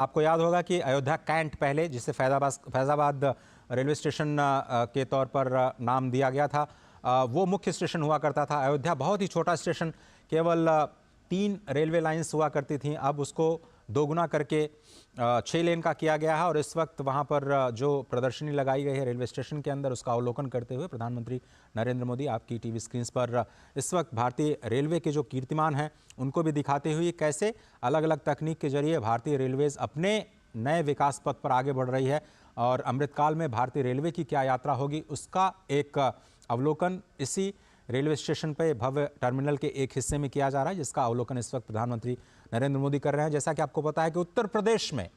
आपको याद होगा कि अयोध्या कैंट पहले, जिसे फैजाबाद रेलवे स्टेशन के तौर पर नाम दिया गया था, वो मुख्य स्टेशन हुआ करता था। अयोध्या बहुत ही छोटा स्टेशन, केवल 3 रेलवे लाइंस हुआ करती थीं। अब उसको दोगुना करके 6 लेन का किया गया है और इस वक्त वहां पर जो प्रदर्शनी लगाई गई है रेलवे स्टेशन के अंदर, उसका अवलोकन करते हुए प्रधानमंत्री नरेंद्र मोदी आपकी टीवी स्क्रीन पर इस वक्त भारतीय रेलवे के जो कीर्तिमान हैं उनको भी दिखाते हुए कैसे अलग अलग तकनीक के जरिए भारतीय रेलवेज अपने नए विकास पथ पर आगे बढ़ रही है और अमृतकाल में भारतीय रेलवे की क्या यात्रा होगी उसका एक अवलोकन इसी रेलवे स्टेशन पर भव्य टर्मिनल के एक हिस्से में किया जा रहा है, जिसका अवलोकन इस वक्त प्रधानमंत्री नरेंद्र मोदी कर रहे हैं। जैसा कि आपको पता है कि उत्तर प्रदेश में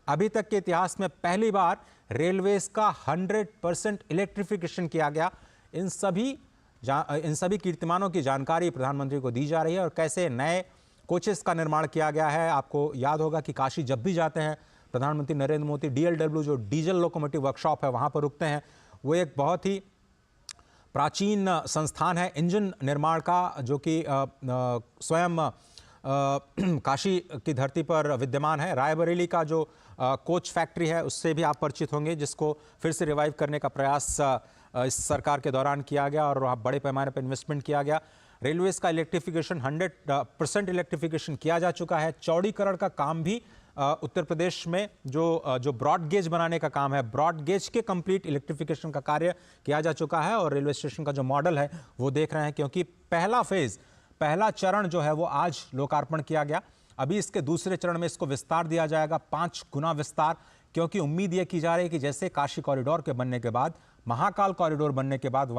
अभी तक के इतिहास में पहली बार रेलवेज का 100% इलेक्ट्रिफिकेशन किया गया। इन सभी कीर्तिमानों की जानकारी प्रधानमंत्री को दी जा रही है और कैसे नए कोचेस का निर्माण किया गया है। आपको याद होगा कि काशी जब भी जाते हैं प्रधानमंत्री नरेंद्र मोदी DLW जो डीजल लोकोमोटिव वर्कशॉप है वहां पर रुकते हैं। वो एक बहुत ही प्राचीन संस्थान है इंजन निर्माण का, जो कि स्वयं काशी की धरती पर विद्यमान है। रायबरेली का जो कोच फैक्ट्री है उससे भी आप परिचित होंगे, जिसको फिर से रिवाइव करने का प्रयास इस सरकार के दौरान किया गया और वहाँ बड़े पैमाने पर इन्वेस्टमेंट किया गया। रेलवेज का इलेक्ट्रिफिकेशन 100% इलेक्ट्रिफिकेशन किया जा चुका है। चौड़ीकरण का काम भी उत्तर प्रदेश में जो ब्रॉड गेज बनाने का काम है, ब्रॉड गेज के कंप्लीट इलेक्ट्रिफिकेशन का कार्य किया जा चुका है और रेलवे स्टेशन का जो मॉडल है वो देख रहे हैं, क्योंकि पहला चरण जो है वो आज लोकार्पण किया गया। अभी इसके दूसरे चरण में इसको विस्तार दिया जाएगा, 5 गुना विस्तार, क्योंकि उम्मीद यह की जा रही है कि जैसे काशी कॉरिडोर के बनने के बाद, महाकाल कॉरिडोर बनने के बाद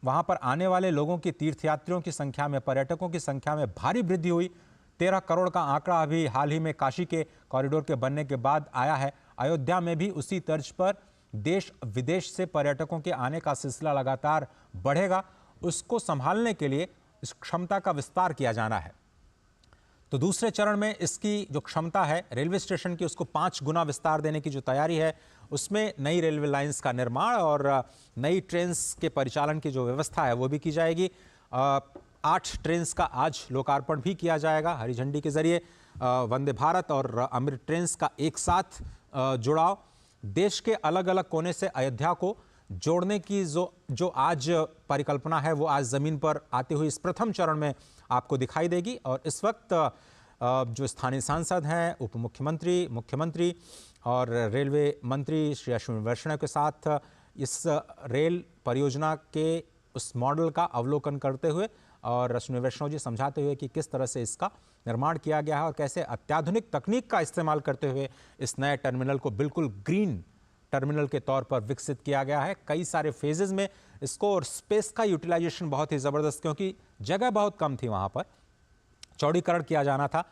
वहां पर आने वाले लोगों की, तीर्थयात्रियों की संख्या में, पर्यटकों की संख्या में भारी वृद्धि हुई। 13 करोड़ का आंकड़ा अभी हाल ही में काशी के कॉरिडोर के बनने के बाद आया है। अयोध्या में भी उसी तर्ज पर देश विदेश से पर्यटकों के आने का सिलसिला लगातार बढ़ेगा। उसको संभालने के लिए इस क्षमता का विस्तार किया जाना है। तो दूसरे चरण में इसकी जो क्षमता है रेलवे स्टेशन की, उसको 5 गुना विस्तार देने की जो तैयारी है, उसमें नई रेलवे लाइंस का निर्माण और नई ट्रेन्स के परिचालन की जो व्यवस्था है वो भी की जाएगी। 8 ट्रेन्स का आज लोकार्पण भी किया जाएगा हरी झंडी के जरिए। वंदे भारत और अमृत ट्रेन्स का एक साथ जुड़ाव, देश के अलग अलग कोने से अयोध्या को जोड़ने की जो आज परिकल्पना है वो आज जमीन पर आते हुए इस प्रथम चरण में आपको दिखाई देगी। और इस वक्त जो स्थानीय सांसद हैं, उप मुख्यमंत्री, मुख्यमंत्री और रेलवे मंत्री श्री अश्विनी वैष्णव के साथ इस रेल परियोजना के उस मॉडल का अवलोकन करते हुए और अश्विनी वैष्णव जी समझाते हुए कि किस तरह से इसका निर्माण किया गया है और कैसे अत्याधुनिक तकनीक का इस्तेमाल करते हुए इस नए टर्मिनल को बिल्कुल ग्रीन टर्मिनल के तौर पर विकसित किया गया है। कई सारे फेजेस में इसको, और स्पेस का यूटिलाइजेशन बहुत ही ज़बरदस्त, क्योंकि जगह बहुत कम थी वहाँ पर। चौड़ीकरण किया जाना था,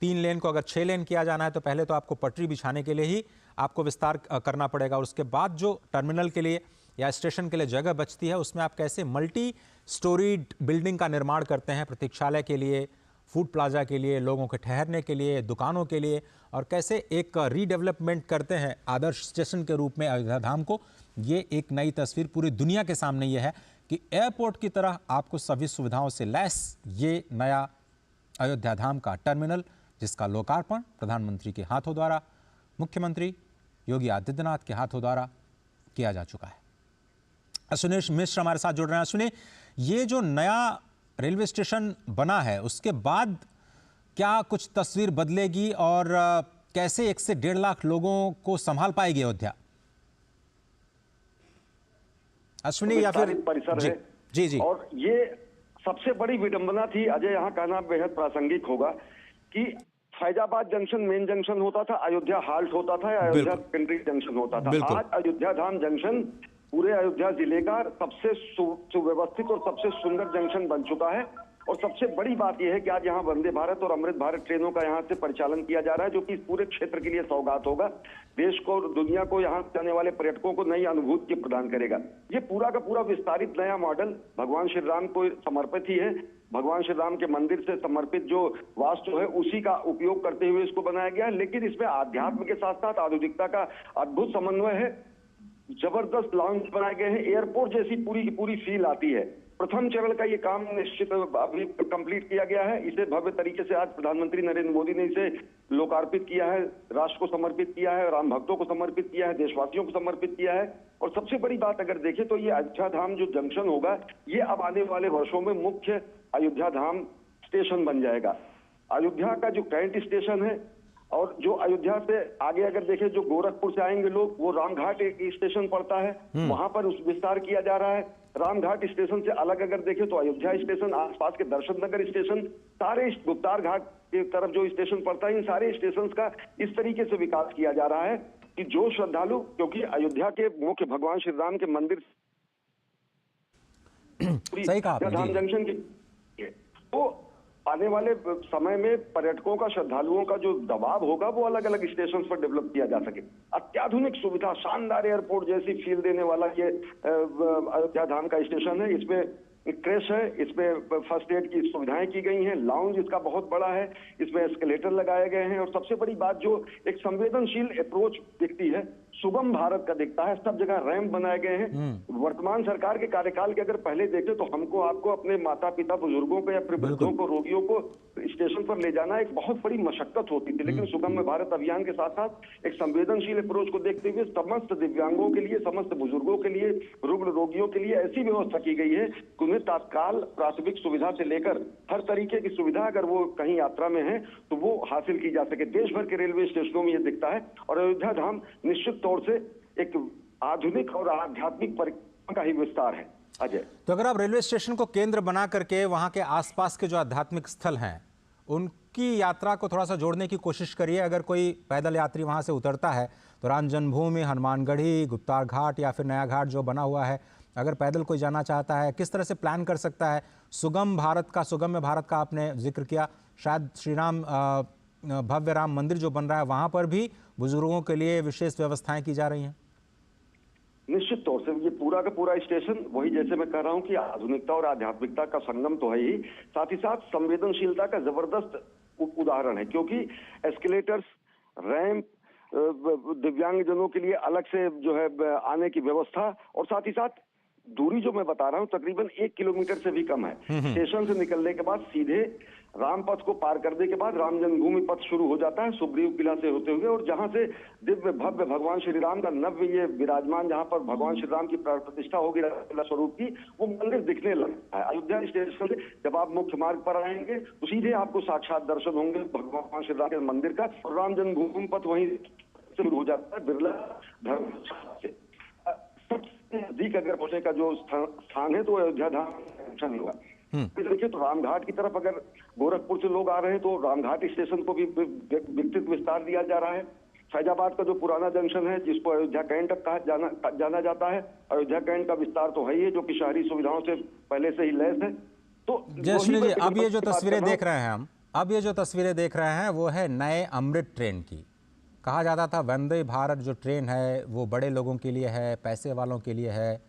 3 लेन को अगर 6 लेन किया जाना है तो पहले तो आपको पटरी बिछाने के लिए ही आपको विस्तार करना पड़ेगा। और उसके बाद जो टर्मिनल के लिए या स्टेशन के लिए जगह बचती है उसमें आप कैसे मल्टी स्टोरीड बिल्डिंग का निर्माण करते हैं, प्रतीक्षालय के लिए, फूड प्लाजा के लिए, लोगों के ठहरने के लिए, दुकानों के लिए, और कैसे एक रीडेवलपमेंट करते हैं आदर्श स्टेशन के रूप में अयोध्या धाम को। ये एक नई तस्वीर पूरी दुनिया के सामने ये है कि एयरपोर्ट की तरह आपको सभी सुविधाओं से लैस ये नया अयोध्या धाम का टर्मिनल, जिसका लोकार्पण प्रधानमंत्री के हाथों द्वारा, मुख्यमंत्री योगी आदित्यनाथ के हाथों द्वारा किया जा चुका है। सुनील मिश्र हमारे साथ जुड़ रहे हैं। सुनील, ये जो नया रेलवे स्टेशन बना है उसके बाद क्या कुछ तस्वीर बदलेगी और कैसे 1 से 1.5 लाख लोगों को संभाल पाएगी अयोध्या? अश्विनी या फिर परिसर जी, है जी जी। और ये सबसे बड़ी विडंबना थी अजय, यहाँ कहना बेहद प्रासंगिक होगा कि फैजाबाद जंक्शन मेन जंक्शन होता था, अयोध्या हाल्ट होता था, अयोध्या सेकेंडरी जंक्शन होता था। आज अयोध्या धाम जंक्शन पूरे अयोध्या जिले का सबसे सुव्यवस्थित और सबसे सुंदर जंक्शन बन चुका है। और सबसे बड़ी बात यह है कि आज यहाँ वंदे भारत और अमृत भारत ट्रेनों का यहाँ से परिचालन किया जा रहा है, जो कि इस पूरे क्षेत्र के लिए सौगात होगा। देश को और दुनिया को यहाँ से आने वाले पर्यटकों को नई अनुभूति प्रदान करेगा। ये पूरा का पूरा विस्तारित नया मॉडल भगवान श्री राम को समर्पित ही है। भगवान श्री राम के मंदिर से समर्पित जो वास्तु है उसी का उपयोग करते हुए इसको बनाया गया है, लेकिन इसमें आध्यात्म के साथ साथ आधुनिकता का अद्भुत समन्वय है। जबरदस्त लाउंज बनाए गए हैं, एयरपोर्ट जैसी पूरी की पूरी फील आती है। प्रथम चरण का ये काम निश्चित अभी कंप्लीट किया गया है। इसे भव्य तरीके से आज प्रधानमंत्री नरेंद्र मोदी ने इसे लोकार्पित किया है, राष्ट्र को समर्पित किया है, राम भक्तों को समर्पित किया है, देशवासियों को समर्पित किया है। और सबसे बड़ी बात अगर देखें तो ये अयोध्या धाम जो जंक्शन होगा, ये अब आने वाले वर्षों में मुख्य अयोध्या धाम स्टेशन बन जाएगा। अयोध्या का जो कैंट स्टेशन है और जो अयोध्या से आगे अगर देखें, जो गोरखपुर से आएंगे लोग, वो रामघाट एक स्टेशन पड़ता है, वहां पर उस विस्तार किया जा रहा है। रामघाट स्टेशन से अलग अगर देखें तो अयोध्या स्टेशन, आसपास के दर्शन नगर स्टेशन, सारे गुप्तार घाट की तरफ जो स्टेशन पड़ता है, इन सारे स्टेशन का इस तरीके से विकास किया जा रहा है कि जो श्रद्धालु, क्योंकि अयोध्या के मुख्य भगवान श्री राम के मंदिर सही कहा आपने, धाम जंक्शन की, तो आने वाले समय में पर्यटकों का, श्रद्धालुओं का जो दबाव होगा वो अलग अलग स्टेशन पर डेवलप किया जा सके। अत्याधुनिक सुविधा, शानदार एयरपोर्ट जैसी फील देने वाला ये अयोध्या धाम का स्टेशन है। इसमें क्रेश है, इसमें फर्स्ट एड की सुविधाएं की गई हैं, लाउंज इसका बहुत बड़ा है, इसमें एस्केलेटर लगाए गए हैं। और सबसे बड़ी बात, जो एक संवेदनशील अप्रोच दिखती है, सुगम भारत का दिखता है, सब जगह रैंप बनाए गए हैं। वर्तमान सरकार के कार्यकाल के अगर पहले देखें तो हमको, आपको अपने माता पिता, बुजुर्गों को या फिर वृद्धों को, रोगियों को स्टेशन पर ले जाना एक बहुत बड़ी मशक्कत होती थी। लेकिन सुगम भारत अभियान के साथ साथ एक संवेदनशील अप्रोच को देखते हुए समस्त दिव्यांगों के लिए, समस्त बुजुर्गों के लिए, रुग्ण रोगियों के लिए ऐसी व्यवस्था की गई है कि उन्हें तत्काल प्राथमिक सुविधा से लेकर हर तरीके की सुविधा अगर वो कहीं यात्रा में है तो वो हासिल की जा सके। देश भर के रेलवे स्टेशनों में ये दिखता है। और अयोध्या धाम निश्चित तौर से एक आधुनिक और आध्यात्मिक परिक्रमा का ही विस्तार है। अजय, तो अगर आप रेलवे स्टेशन को केंद्र बना करके वहां के आसपास के जो आध्यात्मिक स्थल हैं उनकी यात्रा को थोड़ा सा जोड़ने की कोशिश करिए। अगर कोई पैदल यात्री वहां से उतरता है तो राम जन्मभूमि, हनुमानगढ़ी, गुप्तार घाट या फिर नया घाट जो बना हुआ है, अगर पैदल कोई जाना चाहता है, किस तरह से प्लान कर सकता है। सुगम्य भारत का आपने जिक्र किया, शायद श्री राम भव्य राम मंदिर जो बन रहा है वहां पर भी बुजुर्गों के लिए विशेष व्यवस्थाएं की जा रही हैं। निश्चित तौर से ये पूरा का पूरा स्टेशन, वही जैसे मैं कह रहा हूं कि आधुनिकता और आध्यात्मिकता का संगम तो है ही, साथ ही साथ संवेदनशीलता का जबरदस्त उदाहरण है। क्योंकि एस्केलेटर्स, रैंप, दिव्यांगजनों के लिए अलग से जो है आने की व्यवस्था, और साथ ही साथ दूरी जो मैं बता रहा हूं तकरीबन 1 किलोमीटर से भी कम है। स्टेशन से निकलने के बाद सीधे राम पथ को पार करने के बाद राम जन्मभूमि पथ शुरू हो जाता है, सुग्रीव किला से होते हुए, और जहां से दिव्य भव्य भगवान श्री राम का नव्य ये विराजमान, जहां पर भगवान श्री राम की प्राण प्रतिष्ठा होगी रामलीला स्वरूप की, वो मंदिर दिखने लगता है। अयोध्या स्टेशन से जब आप मुख्य मार्ग पर आएंगे तो सीधे आपको साक्षात दर्शन होंगे भगवान श्री राम के मंदिर का, और राम जन्मभूमि पथ वहीं शुरू हो जाता है बिरला धर्मशाला से। सबसे नजदीक अगर पहुंचने का जो स्थान है तो अयोध्या धाम होगा। देखिए तो रामघाट की तरफ अगर गोरखपुर से लोग आ रहे हैं तो रामघाट स्टेशन को भी विस्तृत विस्तार दिया जा रहा है। फैजाबाद का जो पुराना जंक्शन है, जिसको अयोध्या कैंट जाना जाता है, अयोध्या कैंट का विस्तार तो है ही, जो कि शहरी सुविधाओं से पहले से ही लैस है। तो जयश्री जी, अब ये जो तस्वीरें देख रहे हैं हम, अब ये जो तस्वीरें देख रहे हैं वो है नए अमृत ट्रेन की। कहा जाता था वंदे भारत जो ट्रेन है वो बड़े लोगों के लिए है, पैसे वालों के लिए है,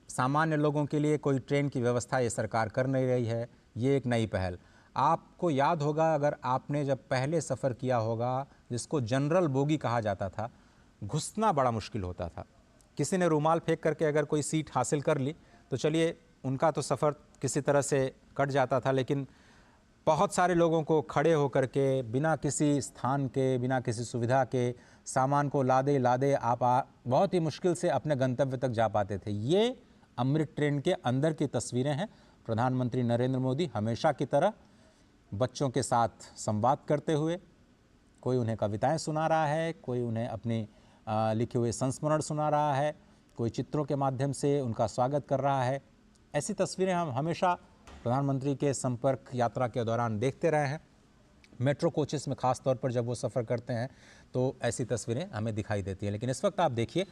सामान्य लोगों के लिए कोई ट्रेन की व्यवस्था ये सरकार कर नहीं रही है। ये एक नई पहल। आपको याद होगा, अगर आपने जब पहले सफ़र किया होगा, जिसको जनरल बोगी कहा जाता था, घुसना बड़ा मुश्किल होता था। किसी ने रुमाल फेंक करके अगर कोई सीट हासिल कर ली तो चलिए उनका तो सफ़र किसी तरह से कट जाता था, लेकिन बहुत सारे लोगों को खड़े होकर के बिना किसी स्थान के, बिना किसी सुविधा के, सामान को लादे लादे आप बहुत ही मुश्किल से अपने गंतव्य तक जा पाते थे। ये अमृत ट्रेन के अंदर की तस्वीरें हैं। प्रधानमंत्री नरेंद्र मोदी हमेशा की तरह बच्चों के साथ संवाद करते हुए, कोई उन्हें कविताएं सुना रहा है, कोई उन्हें अपने लिखे हुए संस्मरण सुना रहा है, कोई चित्रों के माध्यम से उनका स्वागत कर रहा है। ऐसी तस्वीरें हम हमेशा प्रधानमंत्री के संपर्क यात्रा के दौरान देखते रहे हैं। मेट्रो कोचेस में ख़ास तौर पर जब वो सफ़र करते हैं तो ऐसी तस्वीरें हमें दिखाई देती हैं। लेकिन इस वक्त आप देखिए,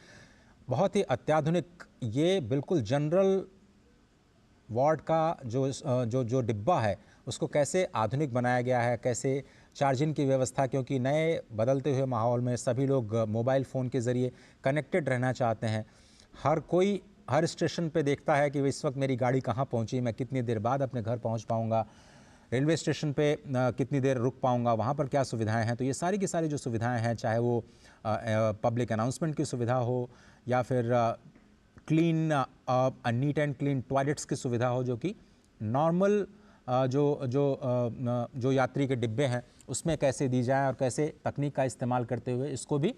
बहुत ही अत्याधुनिक, ये बिल्कुल जनरल वार्ड का जो डिब्बा है उसको कैसे आधुनिक बनाया गया है, कैसे चार्जिंग की व्यवस्था, क्योंकि नए बदलते हुए माहौल में सभी लोग मोबाइल फ़ोन के ज़रिए कनेक्टेड रहना चाहते हैं। हर कोई हर स्टेशन पे देखता है कि इस वक्त मेरी गाड़ी कहाँ पहुँची, मैं कितनी देर बाद अपने घर पहुँच पाऊँगा, रेलवे स्टेशन पे कितनी देर रुक पाऊँगा, वहाँ पर क्या सुविधाएं हैं। तो ये सारी की सारी जो सुविधाएं हैं, चाहे वो पब्लिक अनाउंसमेंट की सुविधा हो या फिर clean neat and clean toilets की सुविधा हो, जो कि नॉर्मल जो यात्री के डिब्बे हैं उसमें कैसे दी जाए और कैसे तकनीक का इस्तेमाल करते हुए इसको भी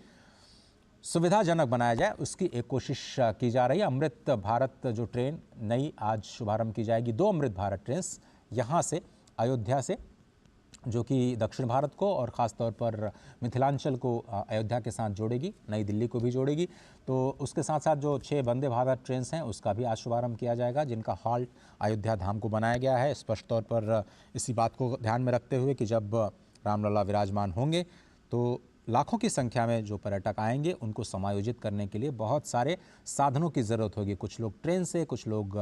सुविधाजनक बनाया जाए, उसकी एक कोशिश की जा रही है। अमृत भारत जो ट्रेन नई आज शुभारंभ की जाएगी, 2 अमृत भारत ट्रेन यहाँ से अयोध्या से, जो कि दक्षिण भारत को और ख़ास तौर पर मिथिलांचल को अयोध्या के साथ जोड़ेगी, नई दिल्ली को भी जोड़ेगी। तो उसके साथ साथ जो 6 वंदे भारत ट्रेन हैं उसका भी आज शुभारंभ किया जाएगा, जिनका हॉल्ट अयोध्या धाम को बनाया गया है, स्पष्ट तौर पर इसी बात को ध्यान में रखते हुए कि जब रामलला विराजमान होंगे तो लाखों की संख्या में जो पर्यटक आएंगे उनको समायोजित करने के लिए बहुत सारे साधनों की ज़रूरत होगी। कुछ लोग ट्रेन से, कुछ लोग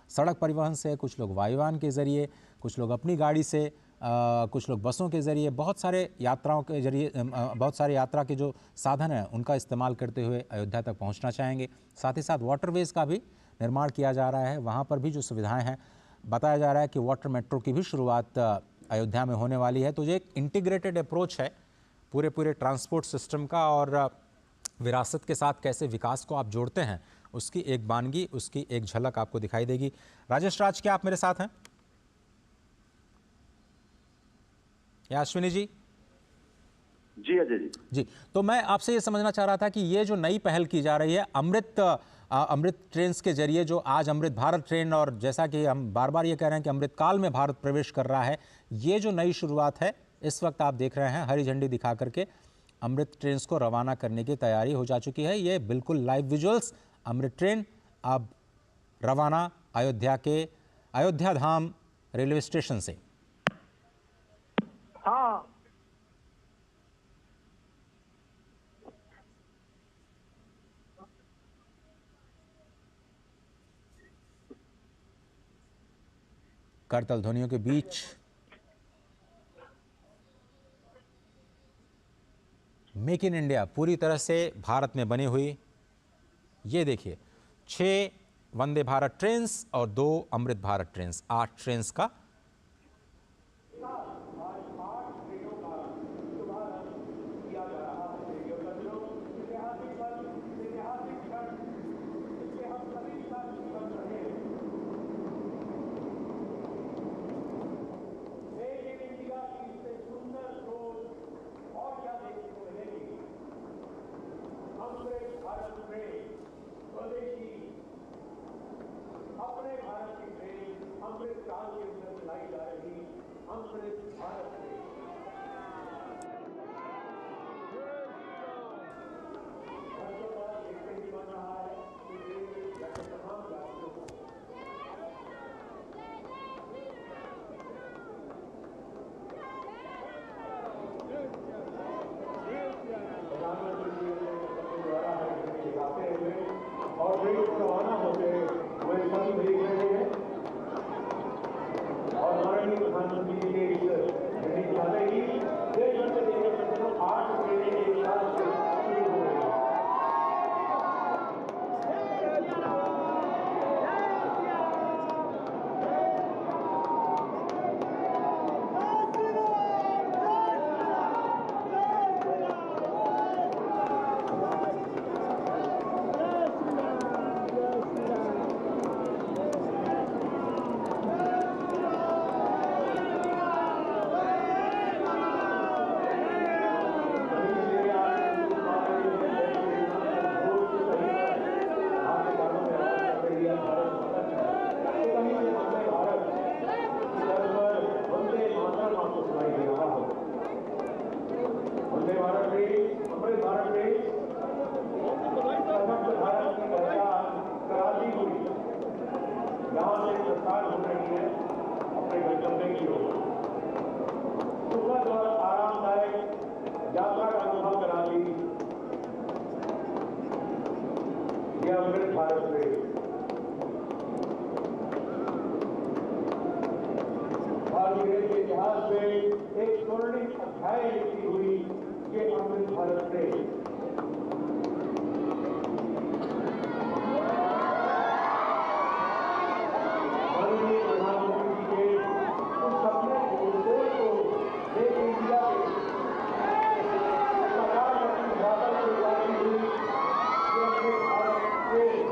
सड़क परिवहन से, कुछ लोग वायुयान के ज़रिए, कुछ लोग अपनी गाड़ी से, कुछ लोग बसों के ज़रिए, बहुत सारे यात्राओं के ज़रिए, बहुत सारे यात्रा के जो साधन हैं उनका इस्तेमाल करते हुए अयोध्या तक पहुंचना चाहेंगे। साथ ही साथ वाटरवेज़ का भी निर्माण किया जा रहा है, वहाँ पर भी जो सुविधाएं हैं, बताया जा रहा है कि वाटर मेट्रो की भी शुरुआत अयोध्या में होने वाली है। तो ये एक इंटीग्रेटेड अप्रोच है पूरे ट्रांसपोर्ट सिस्टम का, और विरासत के साथ कैसे विकास को आप जोड़ते हैं उसकी एक वानगी, उसकी एक झलक आपको दिखाई देगी। राजेश राज, क्या आप मेरे साथ हैं? या अश्विनी जी? जी अजय जी। जी, तो मैं आपसे ये समझना चाह रहा था कि ये जो नई पहल की जा रही है अमृत ट्रेन के जरिए, जो आज अमृत भारत ट्रेन, और जैसा कि हम बार बार ये कह रहे हैं कि अमृत काल में भारत प्रवेश कर रहा है, ये जो नई शुरुआत है, इस वक्त आप देख रहे हैं हरी झंडी दिखा करके अमृत ट्रेन को रवाना करने की तैयारी हो जा चुकी है। ये बिल्कुल लाइव विजुअल्स, अमृत ट्रेन अब रवाना अयोध्या धाम रेलवे स्टेशन से। हाँ, करतल ध्वनियों के बीच मेक इन इंडिया पूरी तरह से भारत में बनी हुई, ये देखिए 6 वंदे भारत ट्रेन्स और 2 अमृत भारत ट्रेन्स, 8 ट्रेन्स का और ट्रेन रवाना होते हुए सभी देख रहे हैं और माननीय प्रधानमंत्री के इस निशाने की देश भर से देखने को 8 ट्रेनें एक साथ शुरू हो रही हैं। इतिहास में एक स्वर्णिम अध्याय लिखी हुई ये अमृत भारत ट्रेन। माननीय प्रधानमंत्री के उस सपने को एक इंडिया के सरकार की भाषा में उतारी हुई ये अमृत भारत ट्रेन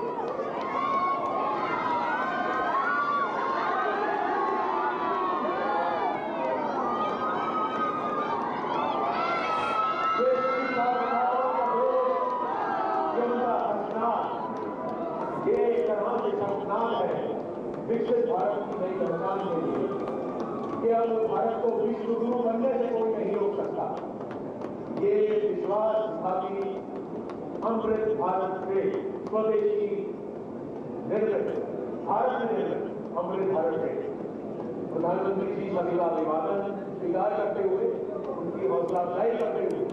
विकसित भारत की नई पहचान के लिए कि अब भारत को विश्व गुरु बनने से कोई नहीं रोक सकता। ये विश्वास भावी अमृत भारत से स्वदेशी निर्मित भारत निर्मित अमृत भारत से प्रधानमंत्री जी सभी का अभिवादन स्वीकार करते हुए उनकी हौसला अफजाई करते हुए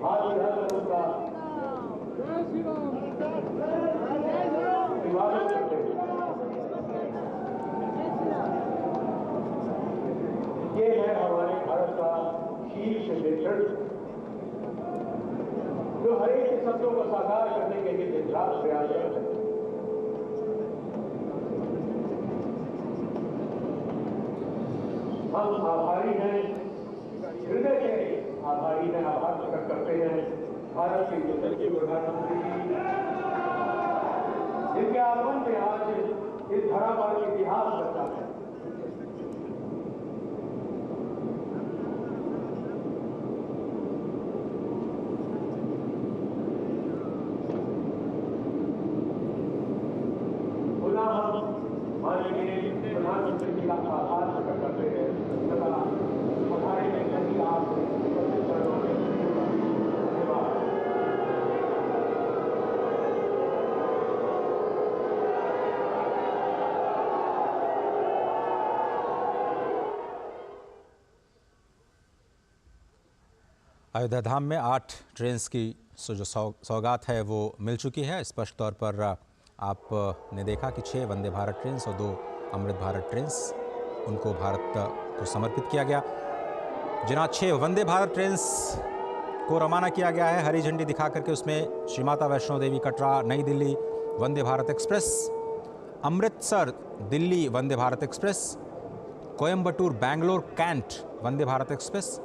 हाथ मिलाकर उनका अभिवादन करते हुए ये है हमारे भारत का शीर्ष नेतृत्व जो हर एक सपनों को साकार करने के लिए दिन रात प्रयासरत है। हम आभारी हैं, हृदय से आभारी हैं, आभार प्रकट करते हैं भारत के यशस्वी प्रधानमंत्री जी जिनके आगमन में आज इस धरा पर इतिहास बचा है। पुनः हम माननीय प्रधानमंत्री जी का आभार प्रकट करते हैं तथा हमारे नेता जी आप अयोध्या धाम में 8 ट्रेन्स की जो सौगात है वो मिल चुकी है। स्पष्ट तौर पर आपने देखा कि 6 वंदे भारत ट्रेन्स और 2 अमृत भारत ट्रेन्स उनको भारत को समर्पित किया गया। जिन 6 वंदे भारत ट्रेन्स को रवाना किया गया है हरी झंडी दिखा करके, उसमें श्री माता वैष्णो देवी कटरा नई Delhi Vande Bharat express, Amritsar Delhi Vande Bharat express, Coimbatore Bangalore cantt Vande Bharat express,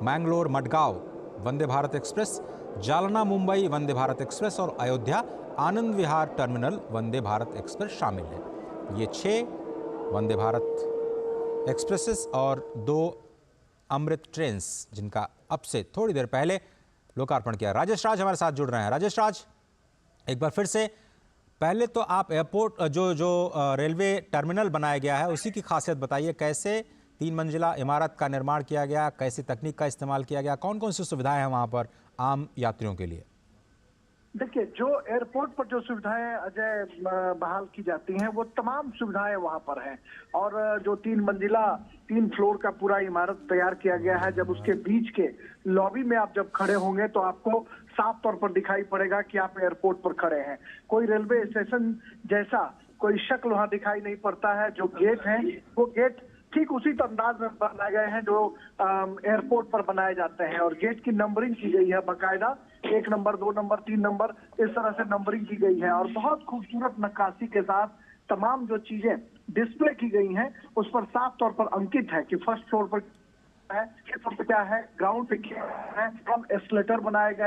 Mangalore Madgaon Vande Bharat express, Jalna Mumbai Vande Bharat express और अयोध्या आनंद विहार टर्मिनल वंदे भारत एक्सप्रेस शामिल है। ये 6 वंदे भारत एक्सप्रेसेस और 2 अमृत ट्रेन्स जिनका अब से थोड़ी देर पहले लोकार्पण किया। राजेश राज हमारे साथ जुड़ रहे हैं। राजेश राज, एक बार फिर से पहले तो आप एयरपोर्ट जो रेलवे टर्मिनल बनाया गया है उसी की खासियत बताइए। कैसे 3 मंजिला इमारत का निर्माण किया गया, कैसी तकनीक का इस्तेमाल किया गया, कौन कौन सी सुविधाएं हैं वहां पर आम यात्रियों के लिए? देखिए, जो एयरपोर्ट पर जो सुविधाएं अजय बहाल की जाती हैं वो तमाम सुविधाएं वहां पर हैं। और जो 3 मंजिला 3 फ्लोर का पूरा इमारत तैयार किया गया है, जब उसके बीच के लॉबी में आप जब खड़े होंगे तो आपको साफ तौर पर दिखाई पड़ेगा कि आप एयरपोर्ट पर खड़े हैं। कोई रेलवे स्टेशन जैसा कोई शक्ल वहां दिखाई नहीं पड़ता है। जो गेट है वो गेट ठीक उसी अंदाज में बनाए गए हैं जो एयरपोर्ट पर बनाए जाते हैं। और गेट की नंबरिंग की गई है बाकायदा, 1 नंबर 2 नंबर 3 नंबर इस तरह से नंबरिंग की गई है। और बहुत खूबसूरत नक्काशी के साथ तमाम जो चीजें डिस्प्ले की गई हैं उस पर साफ तौर पर अंकित है कि फर्स्ट फ्लोर पर है, क्या है, ग्राउंड पे क्या है, हम एस्केलेटर बनाए गए